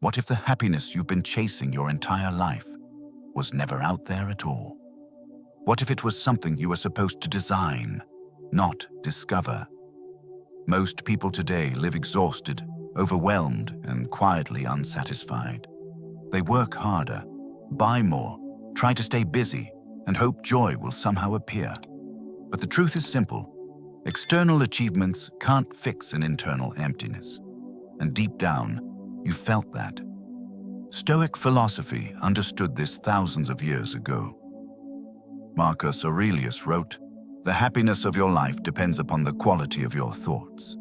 What if the happiness you've been chasing your entire life was never out there at all? What if it was something you were supposed to design, not discover? Most people today live exhausted, overwhelmed, and quietly unsatisfied. They work harder, buy more, try to stay busy, and hope joy will somehow appear. But the truth is simple. External achievements can't fix an internal emptiness. And deep down, you felt that. Stoic philosophy understood this thousands of years ago. Marcus Aurelius wrote, "The happiness of your life depends upon the quality of your thoughts.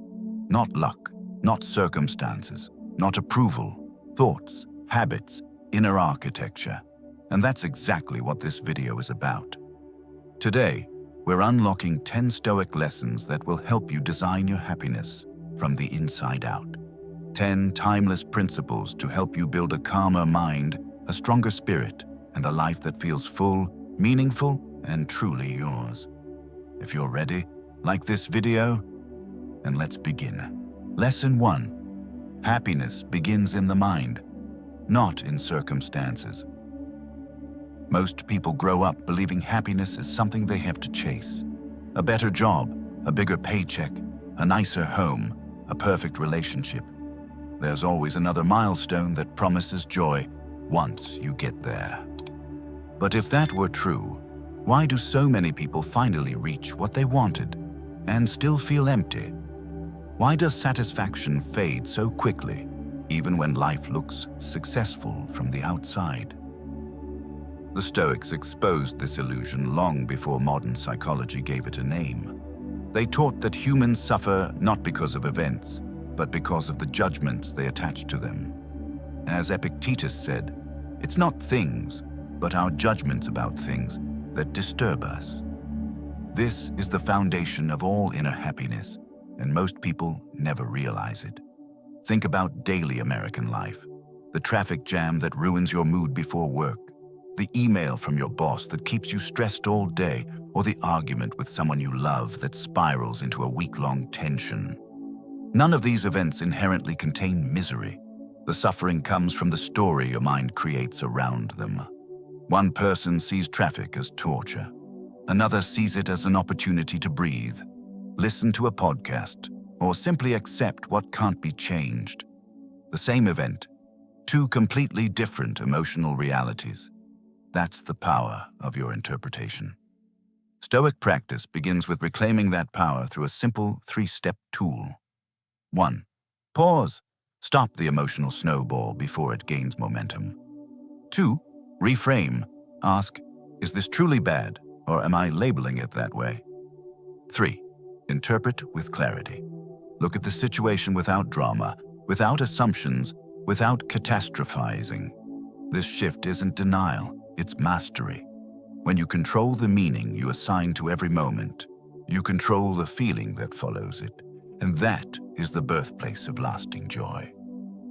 Not luck, not circumstances, not approval, thoughts, habits, inner architecture." And that's exactly what this video is about. Today, we're unlocking 10 Stoic lessons that will help you design your happiness from the inside out. 10 timeless principles to help you build a calmer mind, a stronger spirit, and a life that feels full, meaningful, and truly yours. If you're ready, like this video, and let's begin. Lesson 1. Happiness begins in the mind, not in circumstances. Most people grow up believing happiness is something they have to chase. A better job, a bigger paycheck, a nicer home, a perfect relationship. There's always another milestone that promises joy once you get there. But if that were true, why do so many people finally reach what they wanted and still feel empty? Why does satisfaction fade so quickly, even when life looks successful from the outside? The Stoics exposed this illusion long before modern psychology gave it a name. They taught that humans suffer not because of events, but because of the judgments they attach to them. As Epictetus said, it's not things, but our judgments about things that disturb us. This is the foundation of all inner happiness, and most people never realize it. Think about daily American life, the traffic jam that ruins your mood before work, the email from your boss that keeps you stressed all day, or the argument with someone you love that spirals into a week-long tension. None of these events inherently contain misery. The suffering comes from the story your mind creates around them. One person sees traffic as torture. Another sees it as an opportunity to breathe, listen to a podcast, or simply accept what can't be changed. The same event, two completely different emotional realities. That's the power of your interpretation. Stoic practice begins with reclaiming that power through a simple 3-step tool. 1. Pause. Stop the emotional snowball before it gains momentum. 2. Reframe. Ask, is this truly bad, or am I labeling it that way? 3. Interpret with clarity. Look at the situation without drama, without assumptions, without catastrophizing. This shift isn't denial, it's mastery. When you control the meaning you assign to every moment, you control the feeling that follows it, and that is the birthplace of lasting joy.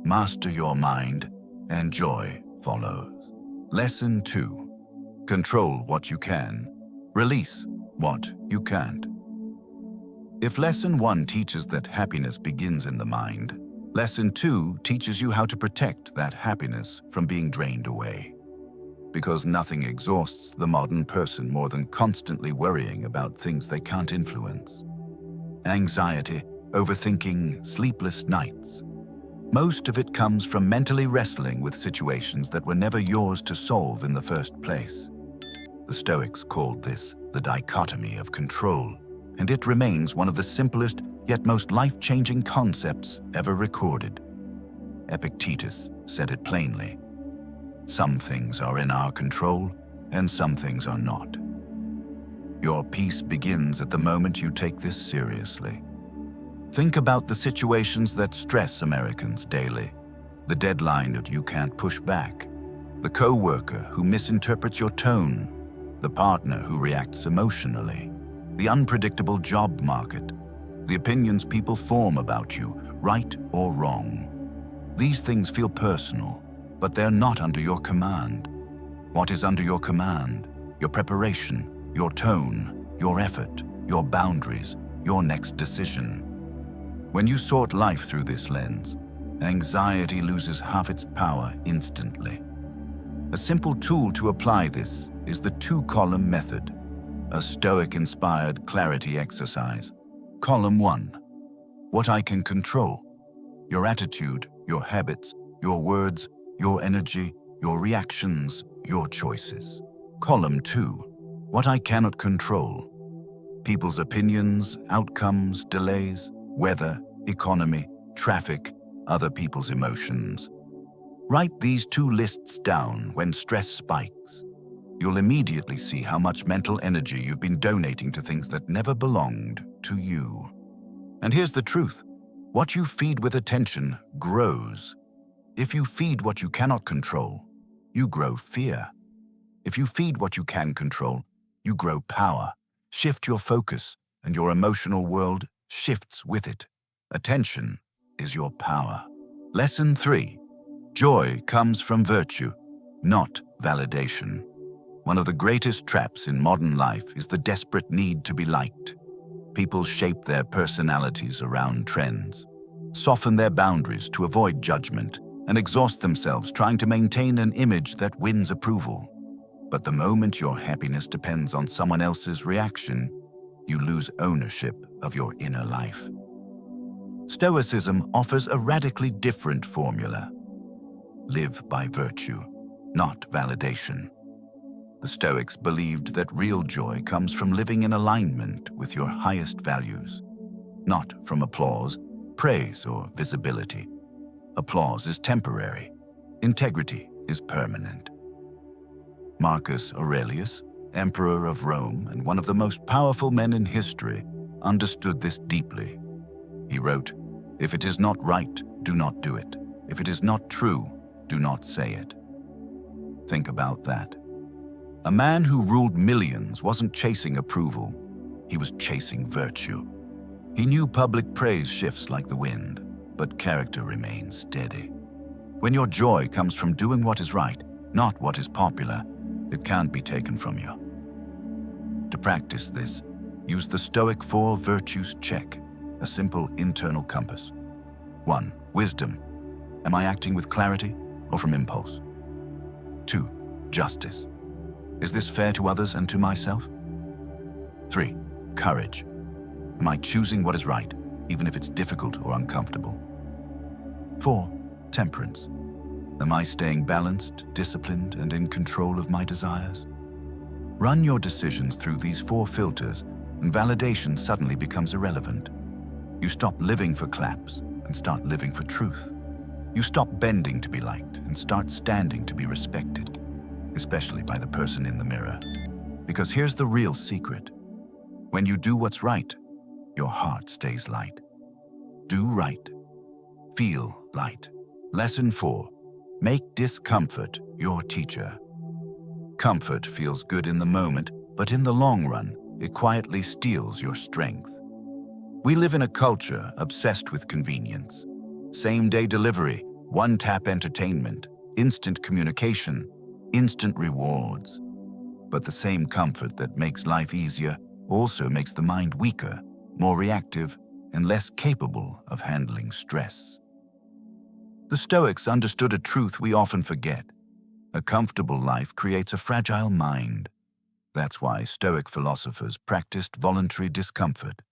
Master your mind, and joy follows. Lesson 2. Control what you can. Release what you can't. If Lesson 1 teaches that happiness begins in the mind, Lesson 2 teaches you how to protect that happiness from being drained away. Because nothing exhausts the modern person more than constantly worrying about things they can't influence. Anxiety, overthinking, sleepless nights. Most of it comes from mentally wrestling with situations that were never yours to solve in the first place. The Stoics called this the dichotomy of control, and it remains one of the simplest yet most life-changing concepts ever recorded. Epictetus said it plainly. Some things are in our control, and some things are not. Your peace begins at the moment you take this seriously. Think about the situations that stress Americans daily. The deadline that you can't push back. The co-worker who misinterprets your tone. The partner who reacts emotionally. The unpredictable job market. The opinions people form about you, right or wrong. These things feel personal, but they're not under your command. What is under your command? Your preparation, your tone, your effort, your boundaries, your next decision. When you sort life through this lens, Anxiety loses half its power instantly. A simple tool to apply this is the two-column method, a Stoic-inspired clarity exercise. Column 1. What I can control. Your attitude, your habits, your words, your energy, your reactions, your choices. Column 2. What I cannot control. People's opinions, outcomes, delays, weather, economy, traffic, other people's emotions. Write these two lists down when stress spikes. You'll immediately see how much mental energy you've been donating to things that never belonged to you. And here's the truth. What you feed with attention grows. If you feed what you cannot control, you grow fear. If you feed what you can control, you grow power. Shift your focus, and your emotional world shifts with it. Attention is your power. Lesson 3. Joy comes from virtue, not validation. One of the greatest traps in modern life is the desperate need to be liked. People shape their personalities around trends, soften their boundaries to avoid judgment, and exhaust themselves trying to maintain an image that wins approval. But the moment your happiness depends on someone else's reaction, you lose ownership of your inner life. Stoicism offers a radically different formula. Live by virtue, not validation. The Stoics believed that real joy comes from living in alignment with your highest values, not from applause, praise, or visibility. Applause is temporary. Integrity is permanent. Marcus Aurelius, Emperor of Rome and one of the most powerful men in history, understood this deeply. He wrote, "If it is not right, do not do it. If it is not true, do not say it." Think about that. A man who ruled millions wasn't chasing approval. He was chasing virtue. He knew public praise shifts like the wind, but character remains steady. When your joy comes from doing what is right, not what is popular, it can't be taken from you. To practice this, use the Stoic 4 Virtues Check, a simple internal compass. 1. Wisdom. Am I acting with clarity or from impulse? 2. Justice. Is this fair to others and to myself? 3. Courage. Am I choosing what is right, even if it's difficult or uncomfortable? 4. Temperance. Am I staying balanced, disciplined, and in control of my desires? Run your decisions through these 4 filters, and validation suddenly becomes irrelevant. You stop living for claps and start living for truth. You stop bending to be liked and start standing to be respected, especially by the person in the mirror. Because here's the real secret. When you do what's right, your heart stays light. Do right. Feel light. Lesson 4. Make discomfort your teacher. Comfort feels good in the moment, but in the long run, it quietly steals your strength. We live in a culture obsessed with convenience. Same-day delivery, one-tap entertainment, instant communication, instant rewards. But the same comfort that makes life easier also makes the mind weaker, more reactive, and less capable of handling stress. The Stoics understood a truth we often forget. A comfortable life creates a fragile mind. That's why Stoic philosophers practiced voluntary discomfort,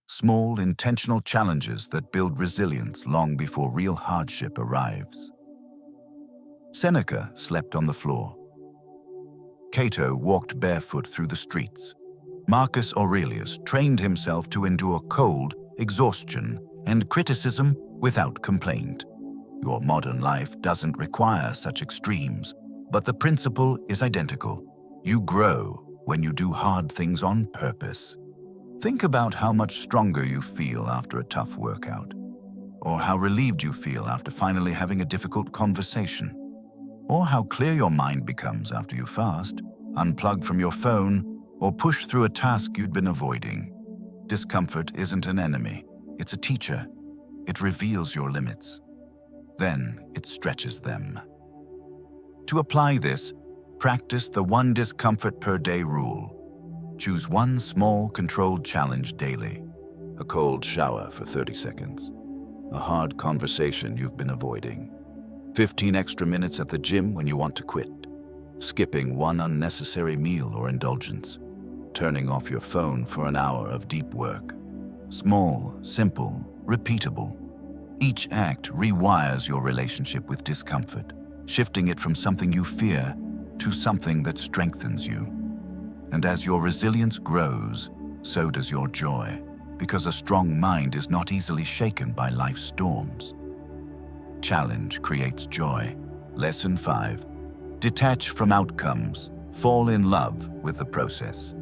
small, intentional challenges that build resilience long before real hardship arrives. Seneca slept on the floor. Cato walked barefoot through the streets. Marcus Aurelius trained himself to endure cold, exhaustion, and criticism without complaint. Your modern life doesn't require such extremes, but the principle is identical. You grow when you do hard things on purpose. Think about how much stronger you feel after a tough workout, or how relieved you feel after finally having a difficult conversation, or how clear your mind becomes after you fast, unplug from your phone, or push through a task you'd been avoiding. Discomfort isn't an enemy, it's a teacher. It reveals your limits. Then it stretches them. To apply this, practice the 1 discomfort per day rule. Choose one small, controlled challenge daily. A cold shower for 30 seconds. A hard conversation you've been avoiding. 15 extra minutes at the gym when you want to quit. Skipping one unnecessary meal or indulgence. Turning off your phone for an hour of deep work. Small, simple, repeatable. Each act rewires your relationship with discomfort, shifting it from something you fear to something that strengthens you. And as your resilience grows, so does your joy, because a strong mind is not easily shaken by life's storms. Challenge creates joy. Lesson 5. Detach from outcomes. Fall in love with the process.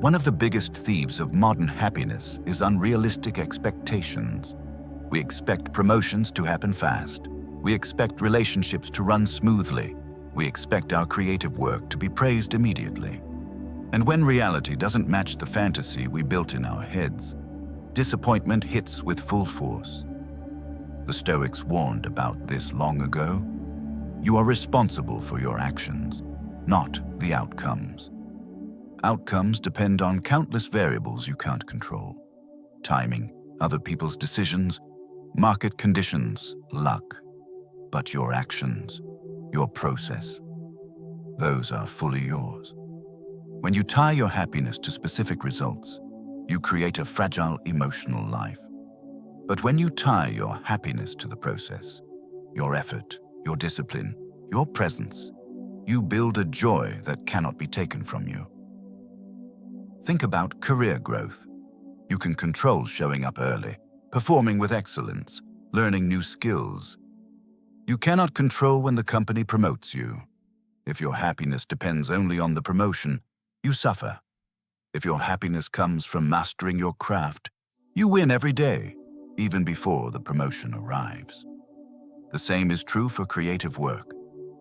One of the biggest thieves of modern happiness is unrealistic expectations. We expect promotions to happen fast. We expect relationships to run smoothly. We expect our creative work to be praised immediately. And when reality doesn't match the fantasy we built in our heads, disappointment hits with full force. The Stoics warned about this long ago. You are responsible for your actions, not the outcomes. Outcomes depend on countless variables you can't control. Timing, other people's decisions, market conditions, luck. But your actions, your process, those are fully yours. When you tie your happiness to specific results, you create a fragile emotional life. But when you tie your happiness to the process, your effort, your discipline, your presence, you build a joy that cannot be taken from you. Think about career growth. You can control showing up early, performing with excellence, learning new skills. You cannot control when the company promotes you. If your happiness depends only on the promotion, you suffer. If your happiness comes from mastering your craft, you win every day, even before the promotion arrives. The same is true for creative work.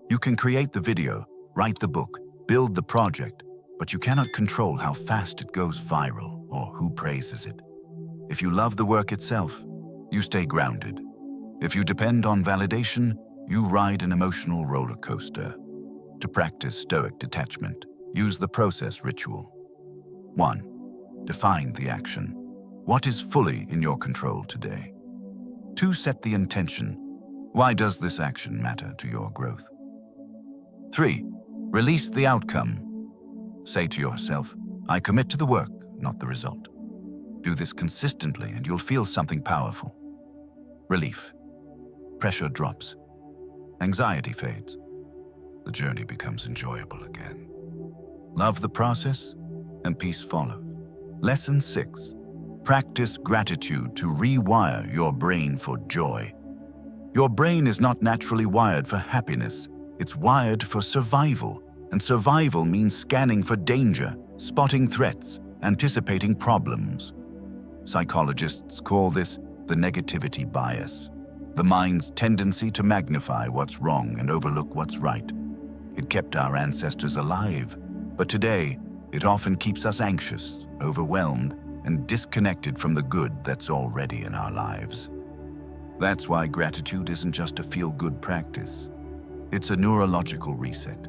You can create the video, write the book, build the project, but you cannot control how fast it goes viral or who praises it. If you love the work itself, you stay grounded. If you depend on validation, you ride an emotional roller coaster. To practice Stoic detachment, use the process ritual. 1. Define the action. What is fully in your control today? 2. Set the intention. Why does this action matter to your growth? 3. Release the outcome. Say to yourself, I commit to the work, not the result. Do this consistently and you'll feel something powerful. Relief. Pressure drops. Anxiety fades. The journey becomes enjoyable again. Love the process, and peace follows. Lesson 6. Practice gratitude to rewire your brain for joy. Your brain is not naturally wired for happiness. It's wired for survival, and survival means scanning for danger, spotting threats, anticipating problems. Psychologists call this the negativity bias, the mind's tendency to magnify what's wrong and overlook what's right. It kept our ancestors alive, but today it often keeps us anxious, overwhelmed, and disconnected from the good that's already in our lives. That's why gratitude isn't just a feel-good practice. It's a neurological reset.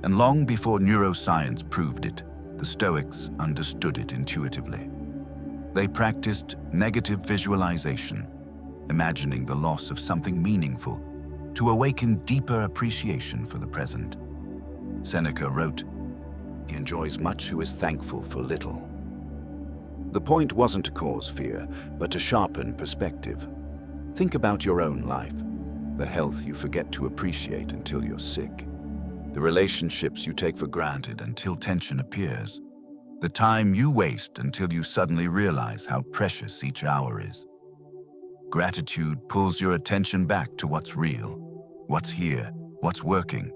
And long before neuroscience proved it, the Stoics understood it intuitively. They practiced negative visualization, imagining the loss of something meaningful to awaken deeper appreciation for the present. Seneca wrote, "He enjoys much who is thankful for little." The point wasn't to cause fear, but to sharpen perspective. Think about your own life, the health you forget to appreciate until you're sick, the relationships you take for granted until tension appears, the time you waste until you suddenly realize how precious each hour is. Gratitude pulls your attention back to what's real, what's here, what's working.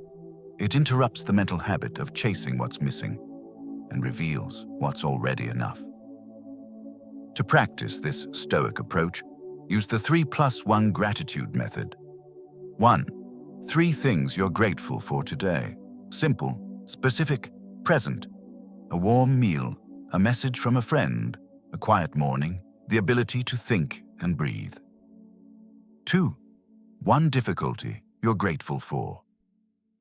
It interrupts the mental habit of chasing what's missing and reveals what's already enough. To practice this Stoic approach, use the 3+1 gratitude method. 1. 3 things you're grateful for today. Simple, specific, present. A warm meal, a message from a friend, a quiet morning, the ability to think and breathe. 2. 1 difficulty you're grateful for.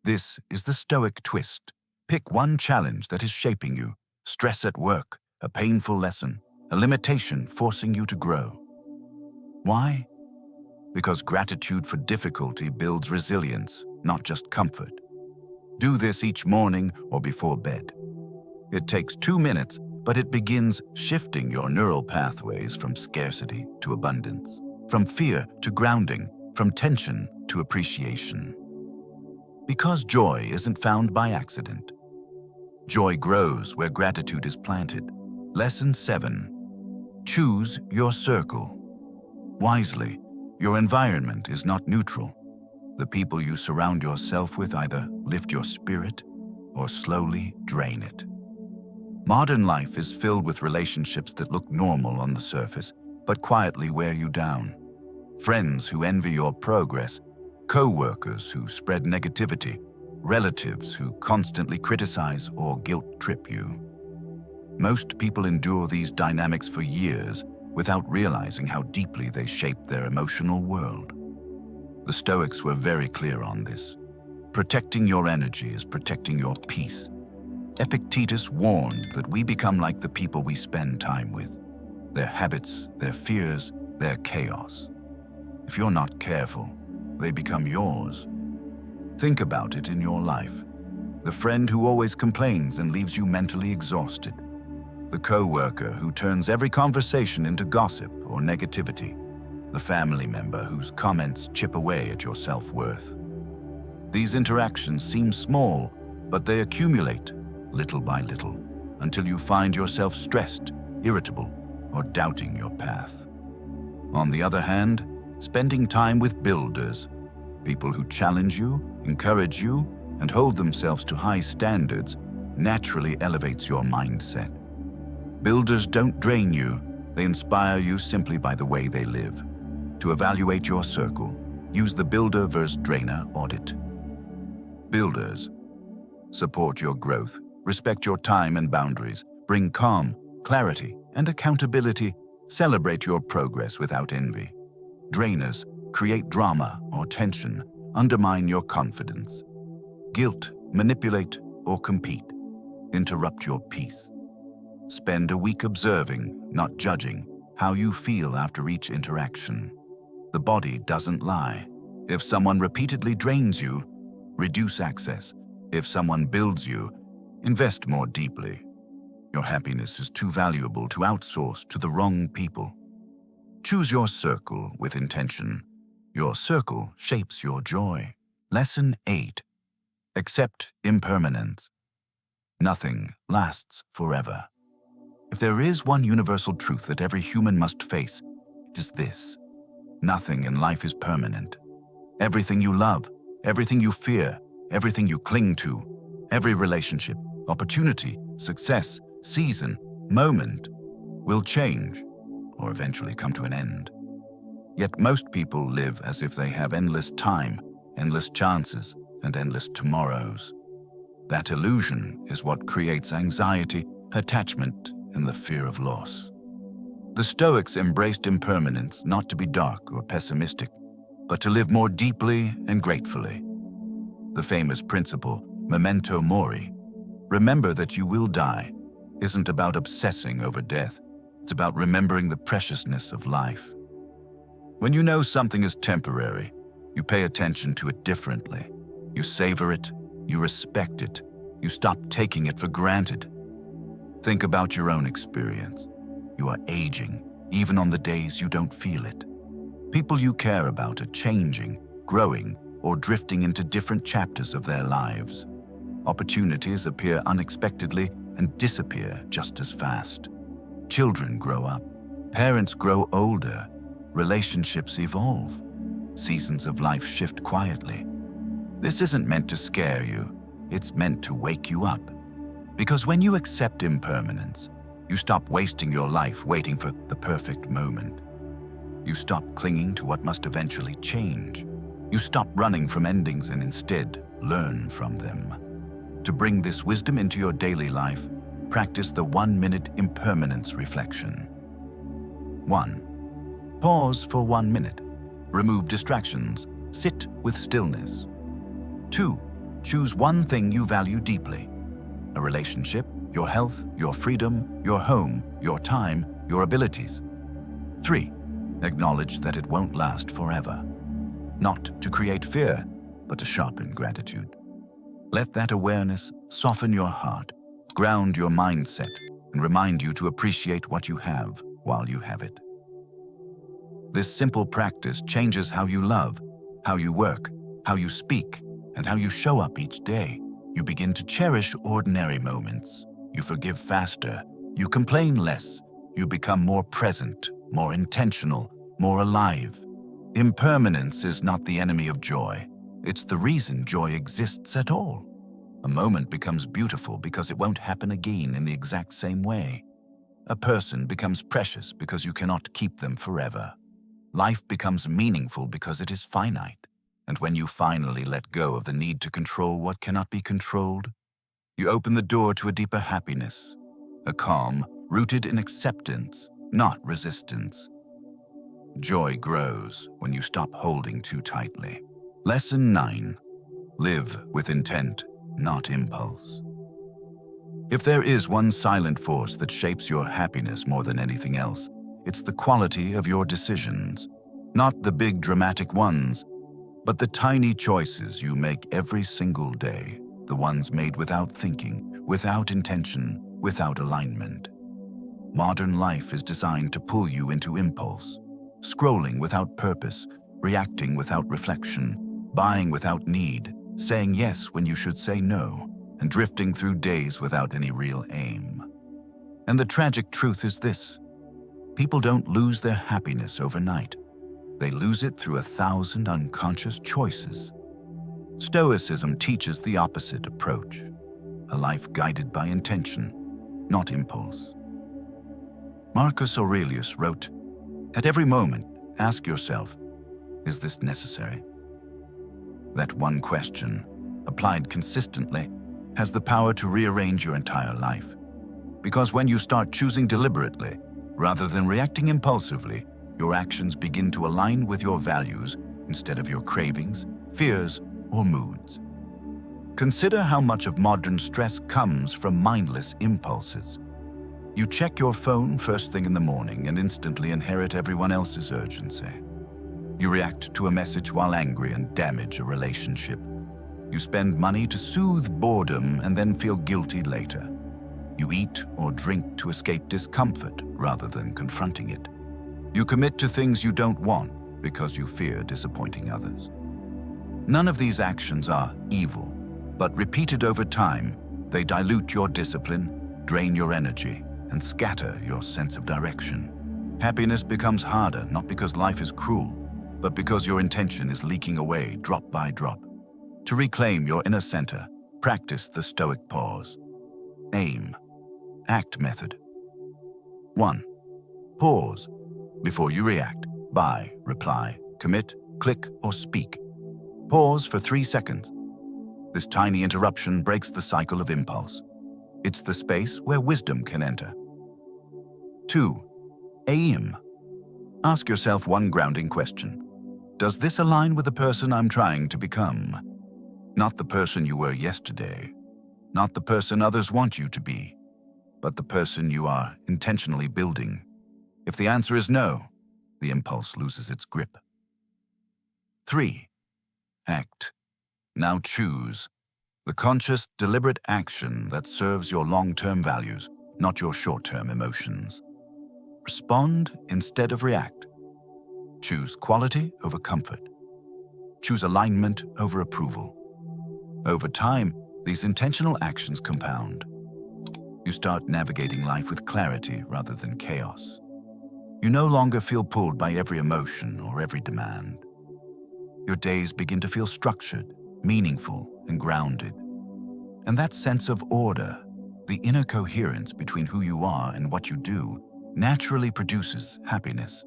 This is the Stoic twist. Pick one challenge that is shaping you, stress at work, a painful lesson, a limitation forcing you to grow. Why? because gratitude for difficulty builds resilience, not just comfort. Do this each morning or before bed. It takes 2 minutes, but it begins shifting your neural pathways from scarcity to abundance, from fear to grounding, from tension to appreciation. Because joy isn't found by accident. Joy grows where gratitude is planted. Lesson 7. Choose your circle. Wisely, your environment is not neutral. The people you surround yourself with either lift your spirit or slowly drain it. Modern life is filled with relationships that look normal on the surface, but quietly wear you down. Friends who envy your progress, co-workers who spread negativity, relatives who constantly criticize or guilt-trip you. Most people endure these dynamics for years without realizing how deeply they shape their emotional world. The Stoics were very clear on this. Protecting your energy is protecting your peace. Epictetus warned that we become like the people we spend time with. Their habits, their fears, their chaos. If you're not careful, they become yours. Think about it in your life. The friend who always complains and leaves you mentally exhausted. The co-worker who turns every conversation into gossip or negativity. The family member whose comments chip away at your self-worth. These interactions seem small, but they accumulate, little by little, until you find yourself stressed, irritable, or doubting your path. On the other hand, spending time with builders, people who challenge you, encourage you, and hold themselves to high standards, naturally elevates your mindset. Builders don't drain you, they inspire you simply by the way they live. To evaluate your circle, use the builder versus drainer audit. Builders support your growth, respect your time and boundaries, bring calm, clarity, and accountability, celebrate your progress without envy. Drainers create drama or tension, undermine your confidence. Guilt, manipulate, or compete, interrupt your peace. Spend a week observing, not judging, how you feel after each interaction. The body doesn't lie. If someone repeatedly drains you, reduce access. If someone builds you, invest more deeply. Your happiness is too valuable to outsource to the wrong people. Choose your circle with intention. Your circle shapes your joy. Lesson 8. Accept impermanence. Nothing lasts forever. If there is one universal truth that every human must face, it is this. Nothing in life is permanent. Everything you love, everything you fear, everything you cling to, every relationship, opportunity, success, season, moment, will change or eventually come to an end. Yet most people live as if they have endless time, endless chances, and endless tomorrows. That illusion is what creates anxiety, attachment, and the fear of loss. The Stoics embraced impermanence not to be dark or pessimistic, but to live more deeply and gratefully. The famous principle, memento mori, remember that you will die, isn't about obsessing over death. It's about remembering the preciousness of life. When you know something is temporary, you pay attention to it differently. You savor it, you respect it, you stop taking it for granted. Think about your own experience. You are aging, even on the days you don't feel it. People you care about are changing, growing, or drifting into different chapters of their lives. Opportunities appear unexpectedly and disappear just as fast. Children grow up, parents grow older, relationships evolve, seasons of life shift quietly. This isn't meant to scare you, it's meant to wake you up. Because when you accept impermanence, you stop wasting your life waiting for the perfect moment. You stop clinging to what must eventually change. You stop running from endings and instead learn from them. To bring this wisdom into your daily life, practice the 1-minute impermanence reflection. 1. Pause for 1 minute. Remove distractions. Sit with stillness. 2. Choose one thing you value deeply. A relationship, your health, your freedom, your home, your time, your abilities. 3. Acknowledge that it won't last forever. Not to create fear, but to sharpen gratitude. Let that awareness soften your heart, ground your mindset, and remind you to appreciate what you have while you have it. This simple practice changes how you love, how you work, how you speak, and how you show up each day. You begin to cherish ordinary moments. You forgive faster. You complain less. You become more present, more intentional, more alive. Impermanence is not the enemy of joy. It's the reason joy exists at all. A moment becomes beautiful because it won't happen again in the exact same way. A person becomes precious because you cannot keep them forever. Life becomes meaningful because it is finite. And when you finally let go of the need to control what cannot be controlled, you open the door to a deeper happiness, a calm rooted in acceptance, not resistance. Joy grows when you stop holding too tightly. Lesson 9. Live with intent, not impulse. If there is one silent force that shapes your happiness more than anything else, it's the quality of your decisions. Not the big dramatic ones, but the tiny choices you make every single day, the ones made without thinking, without intention, without alignment. Modern life is designed to pull you into impulse, scrolling without purpose, reacting without reflection, buying without need, saying yes when you should say no, and drifting through days without any real aim. And the tragic truth is this: people don't lose their happiness overnight. They lose it through 1,000 unconscious choices. Stoicism teaches the opposite approach, a life guided by intention, not impulse. Marcus Aurelius wrote, "At every moment, ask yourself, is this necessary?" That one question, applied consistently, has the power to rearrange your entire life. Because when you start choosing deliberately, rather than reacting impulsively, your actions begin to align with your values instead of your cravings, fears, or moods. Consider how much of modern stress comes from mindless impulses. You check your phone first thing in the morning and instantly inherit everyone else's urgency. You react to a message while angry and damage a relationship. You spend money to soothe boredom and then feel guilty later. You eat or drink to escape discomfort rather than confronting it. You commit to things you don't want because you fear disappointing others. None of these actions are evil, but repeated over time, they dilute your discipline, drain your energy, and scatter your sense of direction. Happiness becomes harder not because life is cruel, but because your intention is leaking away drop by drop. To reclaim your inner center, practice the Stoic pause. Aim. Act method. 1. Pause. Before you react, buy, reply, commit, click, or speak. Pause for 3 seconds. This tiny interruption breaks the cycle of impulse. It's the space where wisdom can enter. 2. Aim. Ask yourself one grounding question. Does this align with the person I'm trying to become? Not the person you were yesterday, not the person others want you to be, but the person you are intentionally building. If the answer is no, the impulse loses its grip. 3. Act. Now choose. The conscious, deliberate action that serves your long-term values, not your short-term emotions. Respond instead of react. Choose quality over comfort. Choose alignment over approval. Over time, these intentional actions compound. You start navigating life with clarity rather than chaos. You no longer feel pulled by every emotion or every demand. Your days begin to feel structured, meaningful, and grounded. And that sense of order, the inner coherence between who you are and what you do, naturally produces happiness.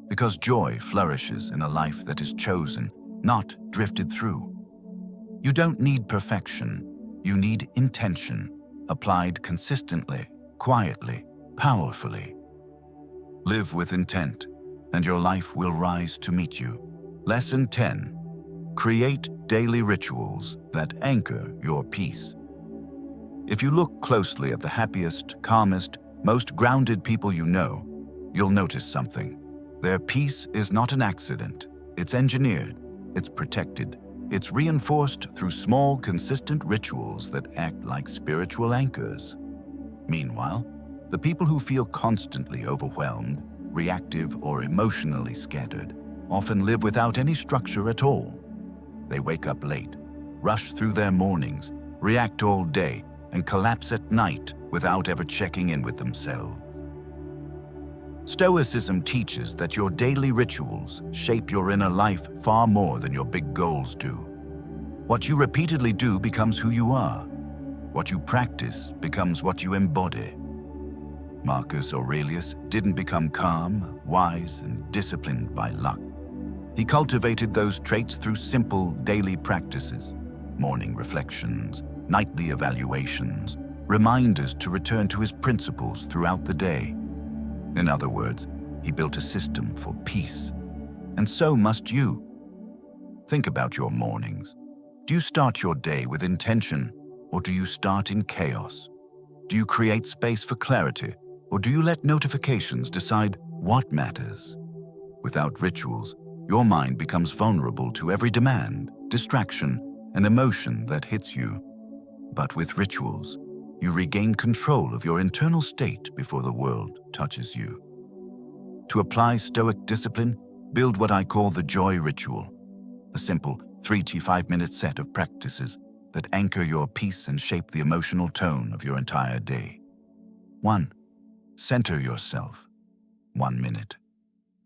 Because joy flourishes in a life that is chosen, not drifted through. You don't need perfection, you need intention, applied consistently, quietly, powerfully. Live with intent, and your life will rise to meet you. Lesson 10. Create daily rituals that anchor your peace. If you look closely at the happiest, calmest, most grounded people you know, you'll notice something. Their peace is not an accident. It's engineered, it's protected, it's reinforced through small, consistent rituals that act like spiritual anchors. Meanwhile, the people who feel constantly overwhelmed, reactive, or emotionally scattered often live without any structure at all. They wake up late, rush through their mornings, react all day, and collapse at night without ever checking in with themselves. Stoicism teaches that your daily rituals shape your inner life far more than your big goals do. What you repeatedly do becomes who you are. What you practice becomes what you embody. Marcus Aurelius didn't become calm, wise, and disciplined by luck. He cultivated those traits through simple daily practices, morning reflections, nightly evaluations, reminders to return to his principles throughout the day. In other words, he built a system for peace. And so must you. Think about your mornings. Do you start your day with intention, or do you start in chaos? Do you create space for clarity, or do you let notifications decide what matters? Without rituals, your mind becomes vulnerable to every demand, distraction, and emotion that hits you. But with rituals, you regain control of your internal state before the world touches you. To apply Stoic discipline, build what I call the joy ritual, a simple 3 to 5 minute set of practices that anchor your peace and shape the emotional tone of your entire day. 1. Center yourself. 1 minute.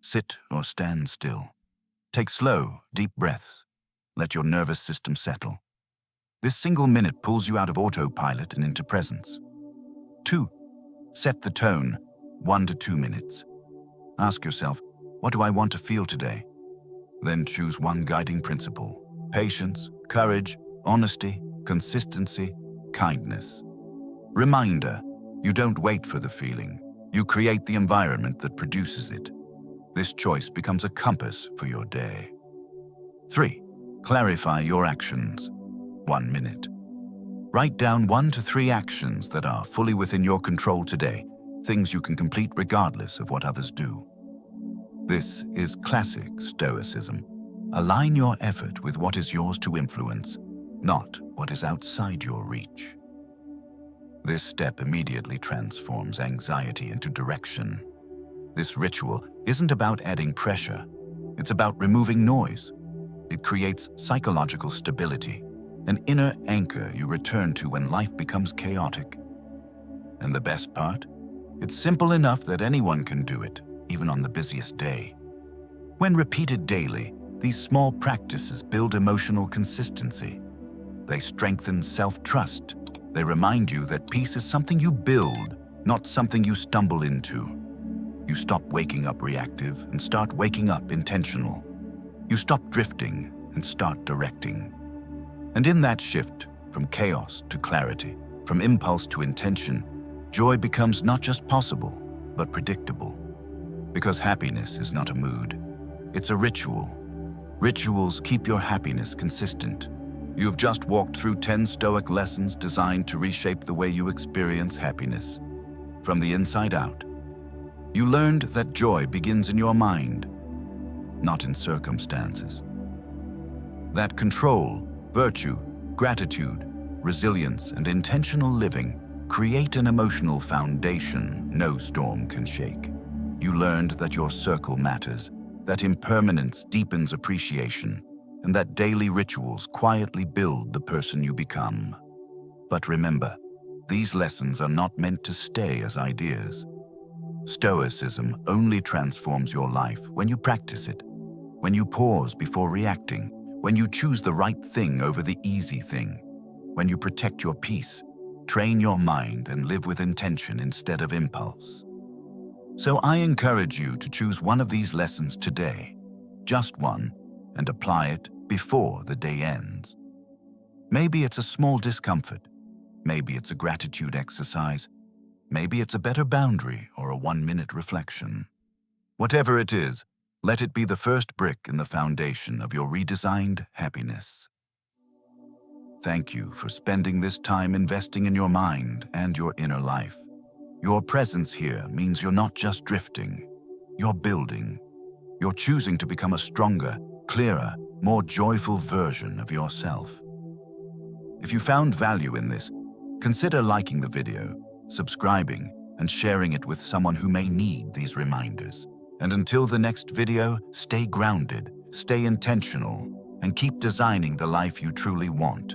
Sit or stand still. Take slow, deep breaths. Let your nervous system settle. This single minute pulls you out of autopilot and into presence. 2. Set the tone, 1 to 2 minutes. Ask yourself, what do I want to feel today? Then choose one guiding principle: patience, courage, honesty, consistency, kindness. Reminder, you don't wait for the feeling. You create the environment that produces it. This choice becomes a compass for your day. 3. Clarify your actions. 1 minute. Write down 1 to 3 actions that are fully within your control today, things you can complete regardless of what others do. This is classic Stoicism. Align your effort with what is yours to influence, not what is outside your reach. This step immediately transforms anxiety into direction. This ritual isn't about adding pressure. It's about removing noise. It creates psychological stability, an inner anchor you return to when life becomes chaotic. And the best part? It's simple enough that anyone can do it, even on the busiest day. When repeated daily, these small practices build emotional consistency. They strengthen self-trust. They remind you that peace is something you build, not something you stumble into. You stop waking up reactive and start waking up intentional. You stop drifting and start directing. And in that shift, from chaos to clarity, from impulse to intention, joy becomes not just possible, but predictable. Because happiness is not a mood, it's a ritual. Rituals keep your happiness consistent. You've just walked through 10 Stoic lessons designed to reshape the way you experience happiness. From the inside out, you learned that joy begins in your mind, not in circumstances. That control, virtue, gratitude, resilience, and intentional living create an emotional foundation no storm can shake. You learned that your circle matters, that impermanence deepens appreciation, and that daily rituals quietly build the person you become. But remember, these lessons are not meant to stay as ideas. Stoicism only transforms your life when you practice it, when you pause before reacting, when you choose the right thing over the easy thing, when you protect your peace, train your mind, and live with intention instead of impulse. So I encourage you to choose one of these lessons today, just one, and apply it before the day ends. Maybe it's a small discomfort. Maybe it's a gratitude exercise. Maybe it's a better boundary or a 1-minute reflection. Whatever it is, let it be the first brick in the foundation of your redesigned happiness. Thank you for spending this time investing in your mind and your inner life. Your presence here means you're not just drifting, you're building. You're choosing to become a stronger, clearer, more joyful version of yourself. If you found value in this, consider liking the video, subscribing, and sharing it with someone who may need these reminders. And until the next video, stay grounded, stay intentional, and keep designing the life you truly want.